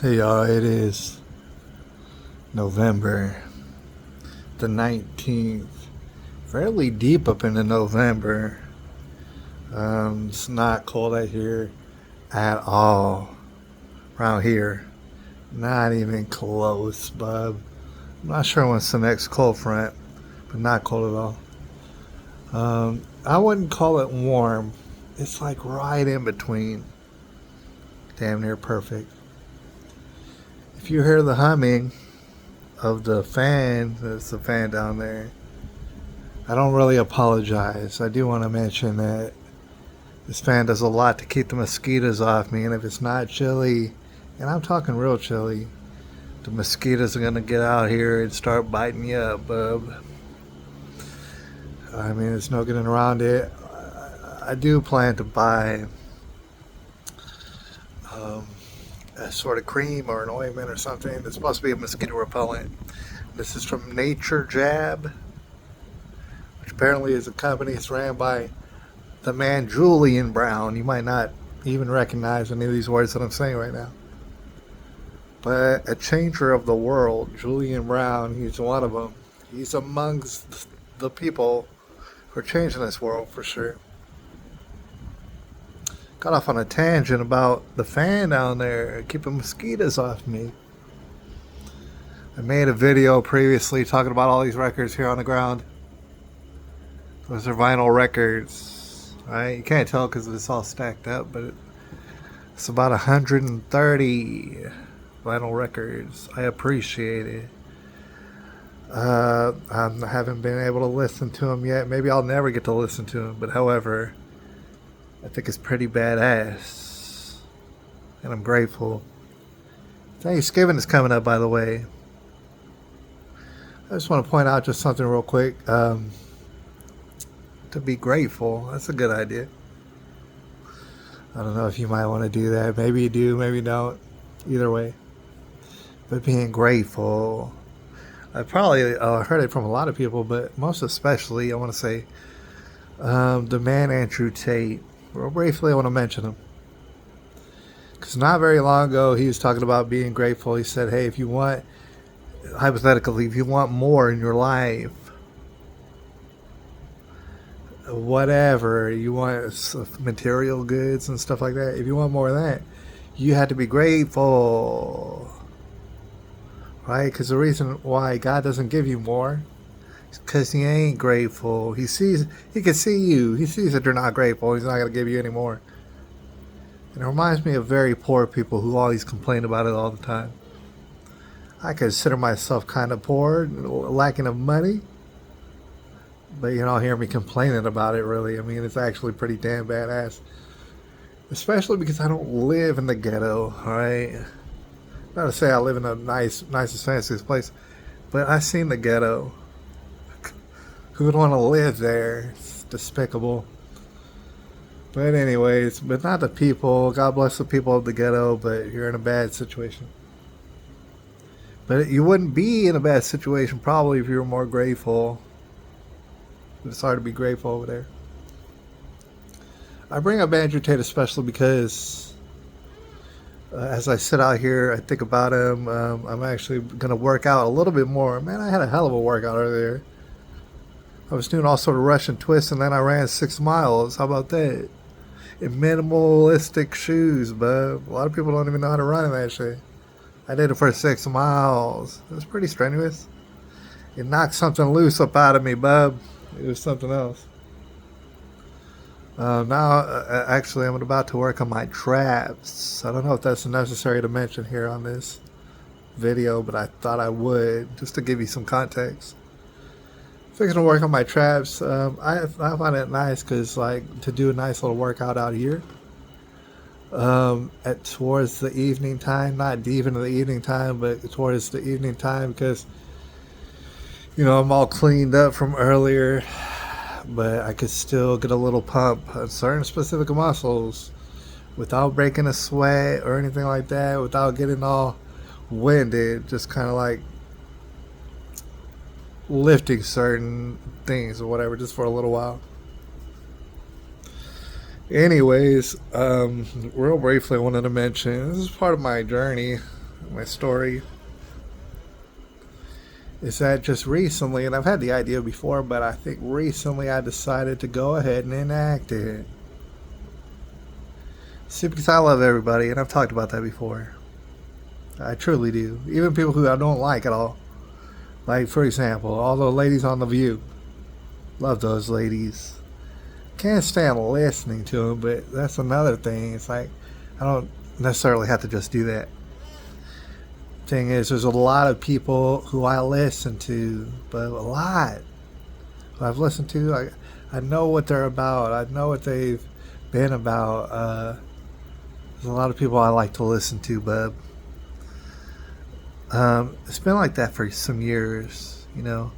Hey y'all, it is November the 19th. Fairly deep up into November. It's not cold out here at all. Around here. Not even close, bub. I'm not sure when's the next cold front, but not cold at all. I wouldn't call it warm. It's like right in between. Damn near perfect. If you hear the humming of the fan, there's a fan down there, I don't really apologize. I do want to mention that this fan does a lot to keep the mosquitoes off me, and if it's not chilly, and I'm talking real chilly, the mosquitoes are going to get out here and start biting you up, bub. I mean, there's no getting around it. I do plan to buy a sort of cream or an ointment or something that's supposed to be a mosquito repellent. This is from Nature Jab, which apparently is a company that's ran by the man Julian Brown. You might not even recognize any of these words that I'm saying right now. But a changer of the world, Julian Brown, he's one of them. He's amongst the people who are changing this world for sure. Got off on a tangent about the fan down there keeping mosquitoes off me. I made a video previously talking about all these records here on the ground. Those are vinyl records, right? You can't tell because it's all stacked up, but it's about 130 vinyl records. I appreciate it. I haven't been able to listen to them yet. Maybe I'll never get to listen to them, but however, I think it's pretty badass, and I'm grateful. Thanksgiving is coming up, by the way. I just want to point out just something real quick. To be grateful, that's a good idea. I don't know if you might want to do that. Maybe you do, maybe you don't. Either way. But being grateful, I probably heard it from a lot of people, but most especially, I want to say, the man Andrew Tate. Real briefly, I want to mention him. Because not very long ago, he was talking about being grateful. He said, hey, if you want, hypothetically, if you want more in your life, whatever, you want material goods and stuff like that, if you want more of that, you have to be grateful. Right? Because the reason why God doesn't give you more, because he ain't grateful. He can see you. He sees that you're not grateful. He's not going to give you any more. And it reminds me of very poor people who always complain about it all the time. I consider myself kind of poor, lacking of money. But you don't hear me complaining about it, really. I mean, it's actually pretty damn badass. Especially because I don't live in the ghetto, alright? Not to say I live in a nicest, fanciest place, but I've seen the ghetto. Who would want to live there? It's despicable. But anyways, but not the people. God bless the people of the ghetto, but you're in a bad situation. But you wouldn't be in a bad situation probably if you were more grateful. It's hard to be grateful over there. I bring up Andrew Tate especially because as I sit out here, I think about him. I'm actually going to work out a little bit more. Man, I had a hell of a workout earlier. I was doing all sort of Russian twists, and then I ran 6 miles. How about that? In minimalistic shoes, bub. A lot of people don't even know how to run in that shit. I did it for 6 miles. It was pretty strenuous. It knocked something loose up out of me, bub. It was something else. Now, actually, I'm about to work on my traps. I don't know if that's necessary to mention here on this video, but I thought I would, just to give you some context. Fixing to work on my traps. I find it nice because, like, to do a nice little workout out here towards the evening time, not deep into the evening time, but towards the evening time because, you know, I'm all cleaned up from earlier, but I could still get a little pump on certain specific muscles without breaking a sweat or anything like that, without getting all winded, just kind of like lifting certain things or whatever just for a little while. Anyways, real briefly, I wanted to mention this is part of my journey. my story is that just recently, and I've had the idea before, but I think recently I decided to go ahead and enact it. See, because I love everybody, and I've talked about that before. I truly do. Even people who I don't like at all. Like, for example, all the ladies on The View. Love those ladies. Can't stand listening to them, but that's another thing. It's like, I don't necessarily have to just do that. Thing is, there's a lot of people who I listen to, but a lot who I've listened to, I know what they're about. I know what they've been about. There's a lot of people I like to listen to, bub. It's been like that for some years, you know.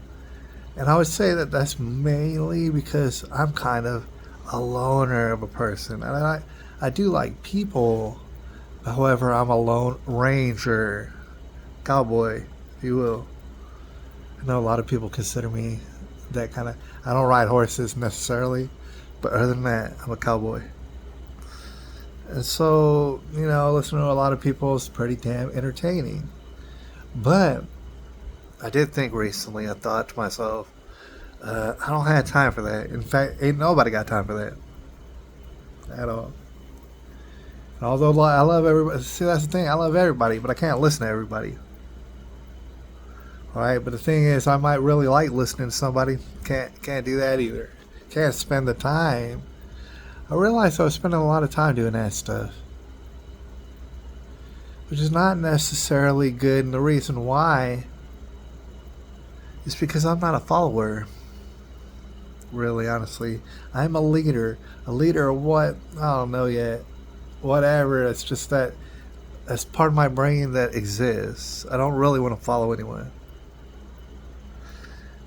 And I would say that that's mainly because I'm kind of a loner of a person. And I do like people. However, I'm a lone ranger, cowboy, if you will. I know a lot of people consider me that kind of... I don't ride horses necessarily, but other than that, I'm a cowboy. And so, you know, listening to a lot of people is pretty damn entertaining. But I did think recently, I thought to myself, I don't have time for that. In fact, ain't nobody got time for that at all. And although I love everybody, see, that's the thing, I love everybody, but I can't listen to everybody. Alright, but the thing is, I might really like listening to somebody. Can't do that either. Can't spend the time. I realized I was spending a lot of time doing that stuff, which is not necessarily good, and the reason why is because I'm not a follower. Really, honestly, I'm a leader. A leader of what? I don't know yet. Whatever. It's just that's part of my brain that exists. I don't really want to follow anyone.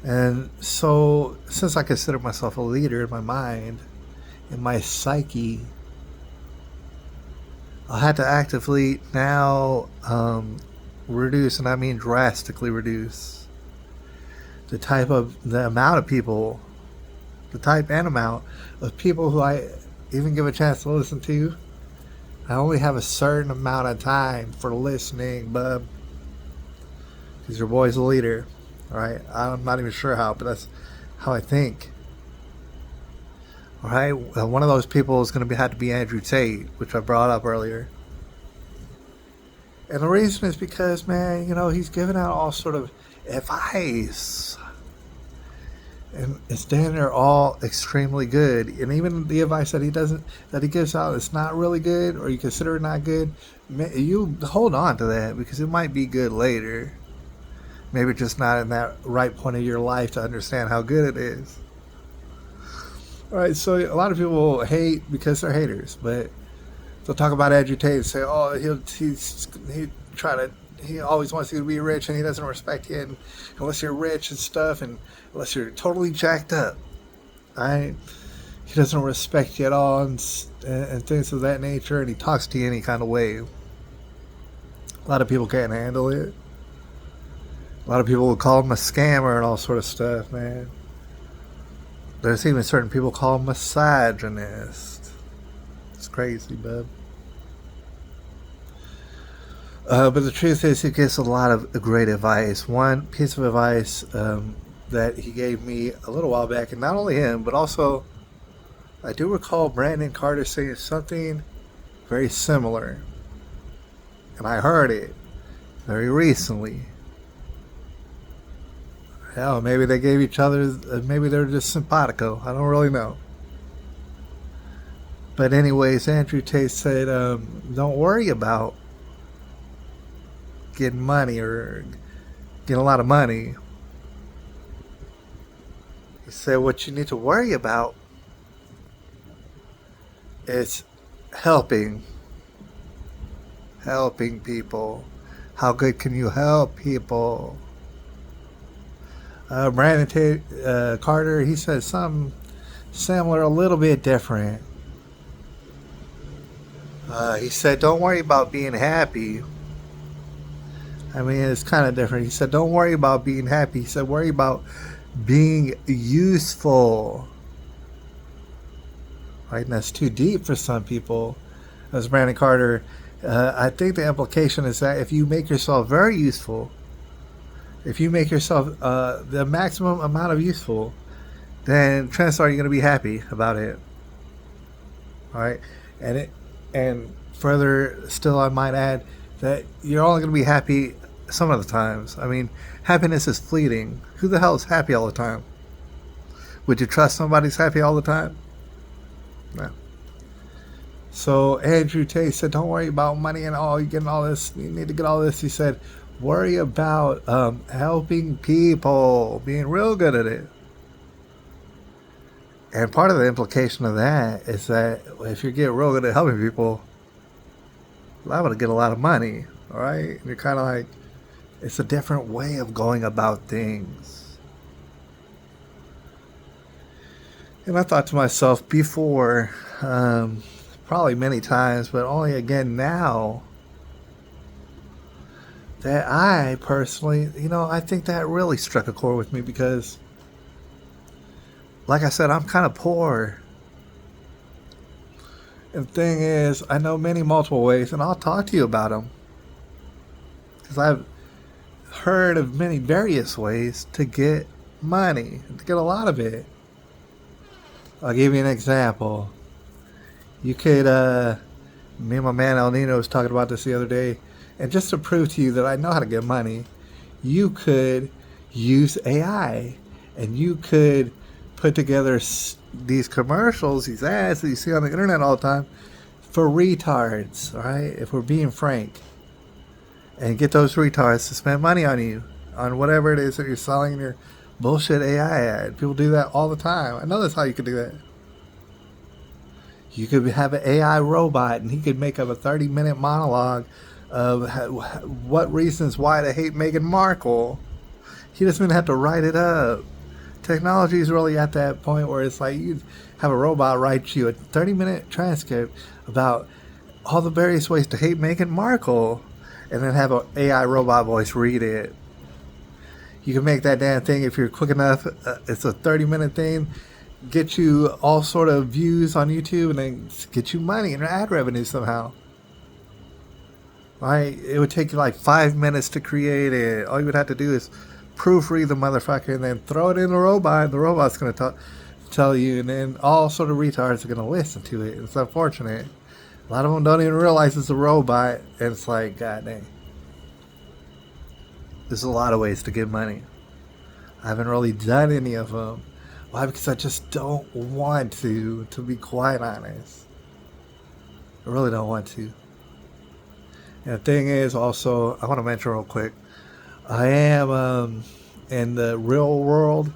And so, since I consider myself a leader in my mind, in my psyche, I had to actively now reduce, and I mean drastically reduce, the amount of people, the type and amount of people who I even give a chance to listen to. I only have a certain amount of time for listening, bub. Because your boy's a leader, alright? I'm not even sure how, but that's how I think. Alright, one of those people is going to have to be Andrew Tate, which I brought up earlier. And the reason is because, man, you know, he's giving out all sort of advice. And it's damn near all extremely good. And even the advice that he gives out is not really good, or you consider it not good, you hold on to that because it might be good later. Maybe just not in that right point of your life to understand how good it is. Alright, so a lot of people hate because they're haters, but they'll talk about Andrew Tate and say, oh, he always wants you to be rich and he doesn't respect you unless you're rich and stuff, and unless you're totally jacked up. Alright? He doesn't respect you at all and things of that nature, and he talks to you any kind of way. A lot of people can't handle it. A lot of people will call him a scammer and all sort of stuff, man. There's even certain people call him misogynist. It's crazy, bub. But the truth is, he gives a lot of great advice. One piece of advice that he gave me a little while back, and not only him, but also, I do recall Brandon Carter saying something very similar. And I heard it very recently. Hell, maybe they gave each other, maybe they're just simpatico. I don't really know. But anyways, Andrew Tate said, don't worry about getting money or getting a lot of money. He said what you need to worry about is helping people. How good can you help people? Brandon Tate, Carter, he said something similar, a little bit different. He said, don't worry about being happy. I mean, it's kind of different. He said, don't worry about being happy. He said, worry about being useful. Right? And that's too deep for some people. As Brandon Carter I think the implication is that if you make yourself very useful, if you make yourself the maximum amount of useful, then chances are you're going to be happy about it. All right, and further still, I might add that you're only going to be happy some of the times. I mean, happiness is fleeting. Who the hell is happy all the time? Would you trust somebody's happy all the time? No. So Andrew Tate said, "Don't worry about money and all. You're getting all this. You need to get all this." He said, "Worry about helping people, being real good at it." And part of the implication of that is that if you get real good at helping people, liable to get a lot of money. All right, and you're kind of like, it's a different way of going about things. And I thought to myself before, probably many times, but only again now, that I personally, I think that really struck a chord with me because, like I said, I'm kind of poor. And the thing is, I know many multiple ways, and I'll talk to you about them. Because I've heard of many various ways to get money, to get a lot of it. I'll give you an example. You could, me and my man El Nino was talking about this the other day, and just to prove to you that I know how to get money, you could use AI, and you could put together these commercials, these ads that you see on the internet all the time for retards, all right, if we're being frank, and get those retards to spend money on you, on whatever it is that you're selling in your bullshit AI ad. People do that all the time. I know that's how you could do that. You could have an AI robot, and he could make up a 30-minute monologue of what reasons why to hate Meghan Markle. He doesn't even have to write it up. Technology is really at that point where it's like you have a robot write you a 30-minute transcript about all the various ways to hate Meghan Markle, and then have an AI robot voice read it. You can make that damn thing if you're quick enough. It's a 30-minute thing. Get you all sort of views on YouTube, and then get you money and ad revenue somehow. Right? It would take you like 5 minutes to create it. All you would have to do is proofread the motherfucker and then throw it in the robot. And the robot's going to tell you, and then all sort of retards are going to listen to it. It's unfortunate. A lot of them don't even realize it's a robot, and it's like, god dang. There's a lot of ways to get money. I haven't really done any of them. Why? Because I just don't want to be quite honest. I really don't want to. And the thing is, also, I want to mention real quick, I am in the real world,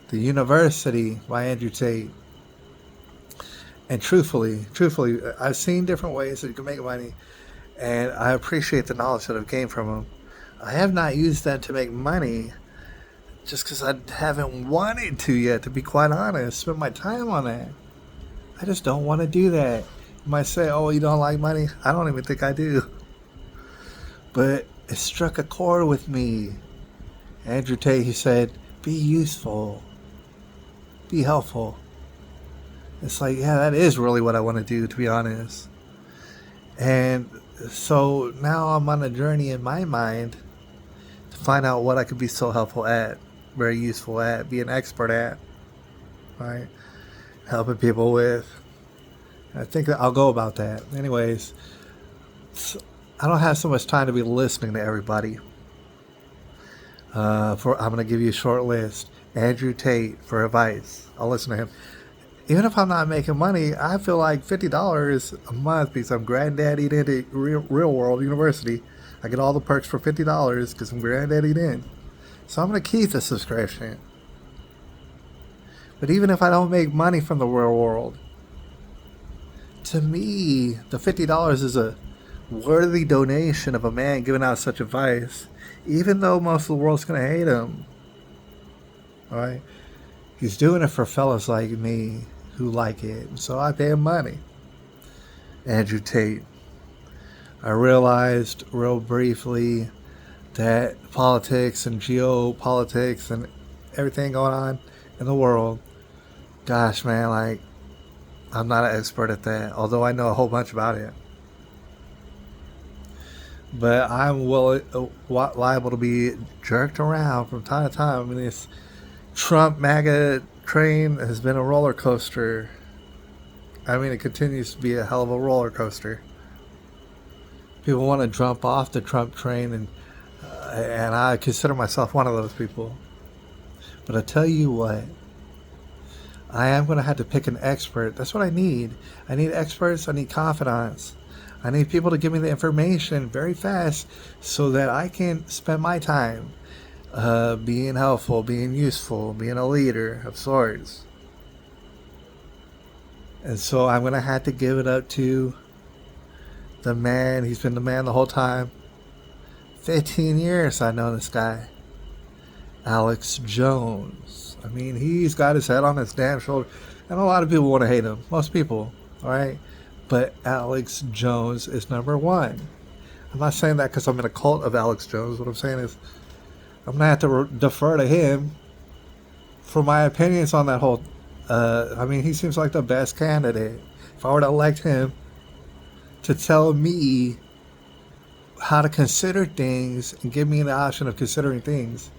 the university by Andrew Tate. And truthfully, I've seen different ways that you can make money, and I appreciate the knowledge that I've gained from them. I have not used that to make money just because I haven't wanted to yet, to be quite honest. Spend my time on that. I just don't want to do that. You might say, oh, you don't like money? I don't even think I do. But it struck a chord with me. Andrew Tate, he said, be useful. Be helpful. It's like, yeah, that is really what I want to do, to be honest. And so now I'm on a journey in my mind to find out what I could be so helpful at, very useful at, be an expert at, right? Helping people with. I think that I'll go about that. Anyways, I don't have so much time to be listening to everybody. I'm going to give you a short list. Andrew Tate for advice. I'll listen to him. Even if I'm not making money, I feel like $50 a month because I'm granddaddied into real world university. I get all the perks for $50 because I'm granddaddied in. So I'm going to keep the subscription. But even if I don't make money from the real world, to me, the $50 is a worthy donation of a man giving out such advice, even though most of the world's going to hate him. Alright? He's doing it for fellas like me who like it, so I pay him money. Andrew Tate. I realized real briefly that politics and geopolitics and everything going on in the world, gosh man, like, I'm not an expert at that, although I know a whole bunch about it. but liable to be jerked around from time to time. I mean, this Trump MAGA train has been a roller coaster. I mean, it continues to be a hell of a roller coaster. People want to jump off the Trump train, and I consider myself one of those people. But I tell you what, I am going to have to pick an expert. That's what I need. I need experts. I need confidants. I need people to give me the information very fast so that I can spend my time being helpful, being useful, being a leader of sorts. And so I'm going to have to give it up to the man. He's been the man the whole time. 15 years I've known this guy. Alex Jones. I mean, he's got his head on his damn shoulder. And a lot of people want to hate him. Most people. Alright? But Alex Jones is number one. I'm not saying that because I'm in a cult of Alex Jones. What I'm saying is I'm going to have to defer to him for my opinions on that whole... I mean, he seems like the best candidate. If I were to elect him to tell me how to consider things and give me the option of considering things,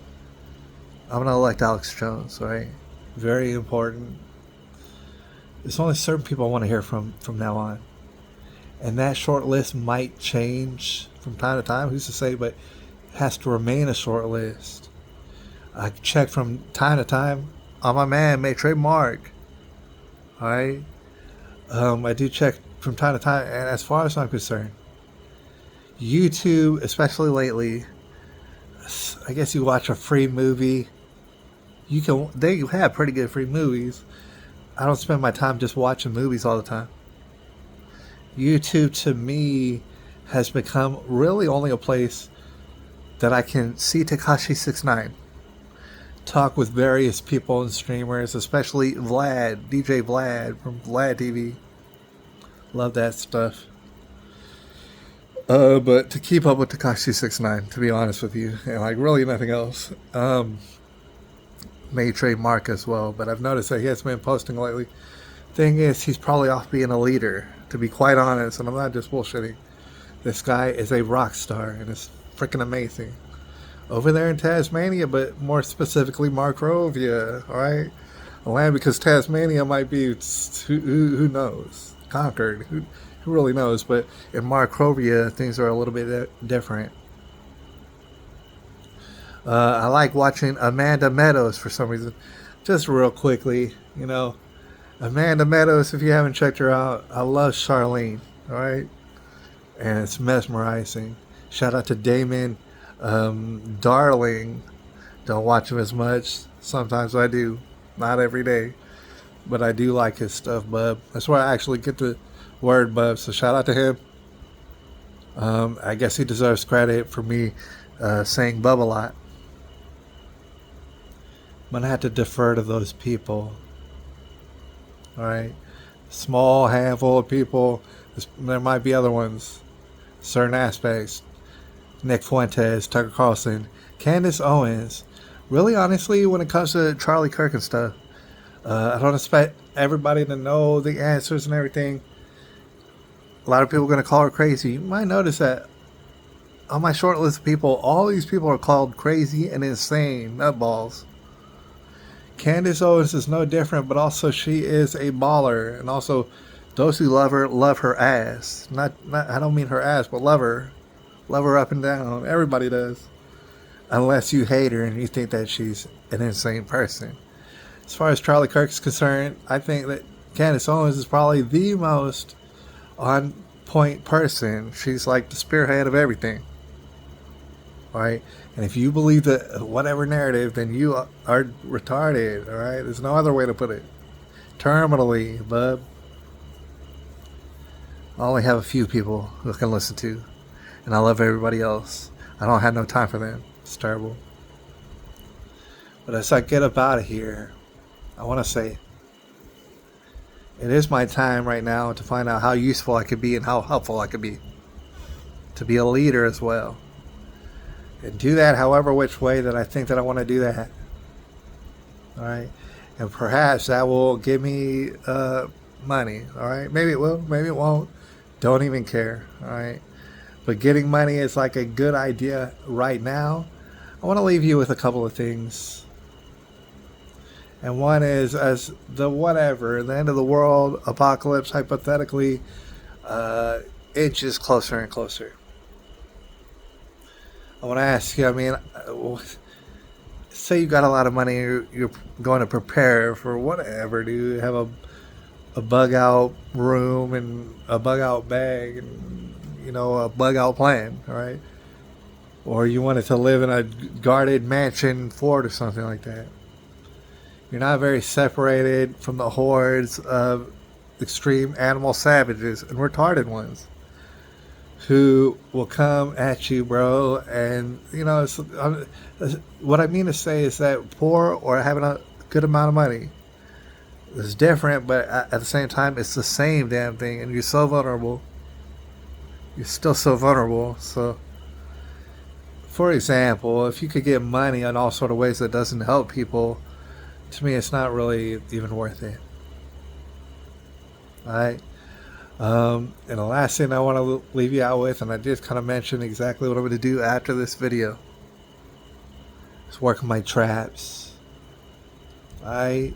I'm going to elect Alex Jones, right? Very important. There's only certain people I want to hear from now on. And that short list might change from time to time. Who's to say? But it has to remain a short list. I check from time to time on my man, Maitre Mark. Alright? I do check from time to time. And as far as I'm concerned, YouTube, especially lately, I guess you watch a free movie. They have pretty good free movies. I don't spend my time just watching movies all the time. YouTube to me has become really only a place that I can see Tekashi 69 talk with various people and streamers, especially DJ Vlad from Vlad TV. Love that stuff. But to keep up with Tekashi 69, to be honest with you, and like really nothing else. Maitre Mark as well, but I've noticed that he hasn't been posting lately. Thing is, he's probably off being a leader, to be quite honest, and I'm not just bullshitting. This guy is a rock star, and it's freaking amazing. Over there in Tasmania, but more specifically Markrovia, alright? A land because Tasmania might be, who knows? Conquered, who really knows? But in Markrovia, things are a little bit different. I like watching Amanda Meadows for some reason. Just real quickly, Amanda Meadows, if you haven't checked her out, I love Charlene, alright? And it's mesmerizing. Shout out to Damon Darling. Don't watch him as much. Sometimes I do. Not every day. But I do like his stuff, bub. That's where I actually get the word, bub. So shout out to him. I guess he deserves credit for me saying bub a lot. I'm going to have to defer to those people. Alright? Small handful of people. There might be other ones. Certain aspects. Nick Fuentes, Tucker Carlson, Candace Owens. Really, honestly, when it comes to Charlie Kirk and stuff, I don't expect everybody to know the answers and everything. A lot of people are going to call her crazy. You might notice that on my short list of people, all these people are called crazy and insane nutballs. Candace Owens is no different, but also she is a baller, and also those who love her ass. Not I don't mean her ass, but love her up and down. Everybody does, unless you hate her and you think that she's an insane person. As far as Charlie Kirk is concerned, I think that Candace Owens is probably the most on point person. She's like the spearhead of everything. Right? And if you believe that whatever narrative, then you are retarded. Alright? There's no other way to put it. Terminally, bub. I only have a few people who can listen to. And I love everybody else. I don't have no time for them. It's terrible. But as I get up out of here, I want to say it is my time right now to find out how useful I could be and how helpful I could be. To be a leader as well. And do that however which way that I think that I want to do that. Alright? And perhaps that will give me money. Alright? Maybe it will. Maybe it won't. Don't even care. Alright? but getting money is like a good idea right now. I want to leave you with a couple of things. And one is, as the end of the world apocalypse hypothetically inches closer and closer. I want to ask you, I mean, say you got a lot of money, you're going to prepare for whatever. Do you have a bug out room and a bug out bag and, a bug out plan, right? Or you wanted to live in a guarded mansion fort or something like that. You're not very separated from the hordes of extreme animal savages and retarded ones who will come at you, bro. And, what I mean to say is that poor or having a good amount of money is different, but at the same time, it's the same damn thing. And you're so vulnerable. You're still so vulnerable. So, for example, if you could get money in all sort of ways that doesn't help people, to me, it's not really even worth it. Alright? And the last thing I want to leave you out with, and I did kind of mention exactly what I'm going to do after this video, is work my traps. Alright?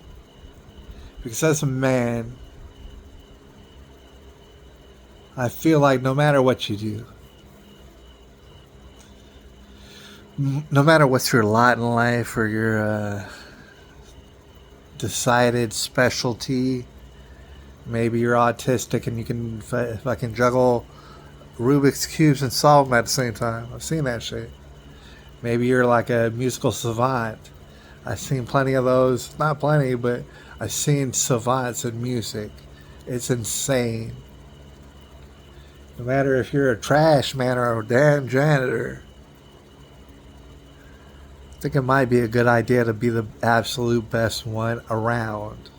Because as a man, I feel like no matter what you do, no matter what's your lot in life or your decided specialty, maybe you're autistic and you can fucking juggle Rubik's Cubes and solve them at the same time. I've seen that shit. Maybe you're like a musical savant. I've seen plenty of those. Not plenty, but I've seen savants in music. It's insane. No matter if you're a trash man or a damn janitor, I think it might be a good idea to be the absolute best one around.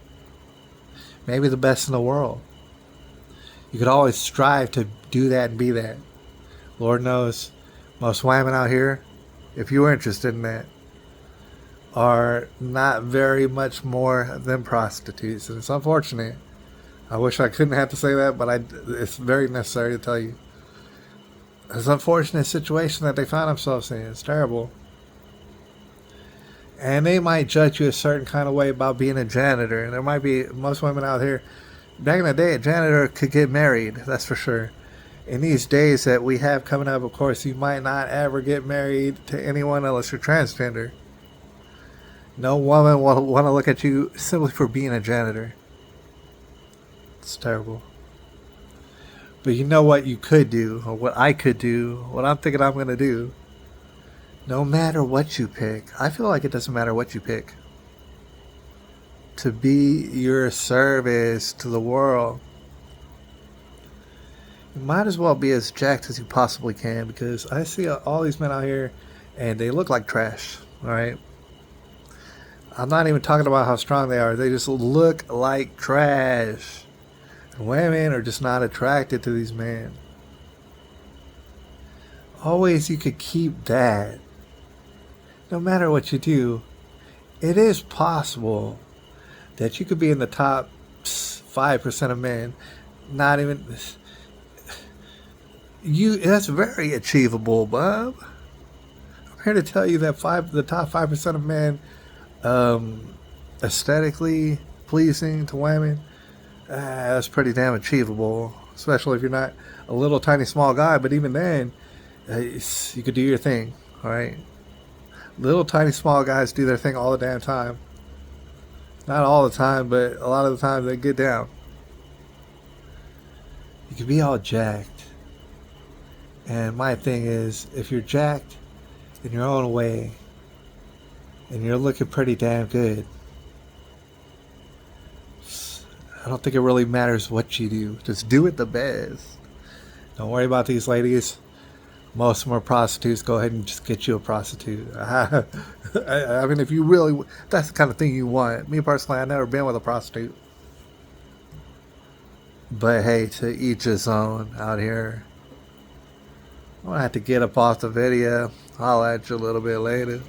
Maybe the best in the world. You could always strive to do that and be that. Lord knows, most women out here, if you were interested in that, are not very much more than prostitutes. And it's unfortunate. I wish I couldn't have to say that, but it's very necessary to tell you. It's an unfortunate situation that they find themselves in. It's terrible. And they might judge you a certain kind of way about being a janitor. And there might be, most women out here, back in the day, a janitor could get married, that's for sure. In these days that we have coming up, of course, you might not ever get married to anyone unless you're transgender. No woman will want to look at you simply for being a janitor. It's terrible. But you know what you could do, or what I could do, what I'm thinking I'm going to do. No matter what you pick, I feel like it doesn't matter what you pick. To be your service to the world, you might as well be as jacked as you possibly can, because I see all these men out here and they look like trash, alright? I'm not even talking about how strong they are. They just look like trash. And women are just not attracted to these men. Always you could keep that. No matter what you do, it is possible that you could be in the top 5% of men. Not even you. That's very achievable, bub. I'm here to tell you that the top 5% of men, aesthetically pleasing to women, that's pretty damn achievable. Especially if you're not a little tiny small guy. But even then, you could do your thing. All right. Little tiny small guys do their thing all the damn time. Not all the time, but a lot of the time they get down. You can be all jacked. And my thing is, if you're jacked in your own way, and you're looking pretty damn good, I don't think it really matters what you do. Just do it the best. Don't worry about these ladies. Most of them are prostitutes. Go ahead and just get you a prostitute. I mean, if you really, that's the kind of thing you want. Me personally, I've never been with a prostitute. But hey, to each his own out here. I'm going to have to get up off the video. I'll at you a little bit later.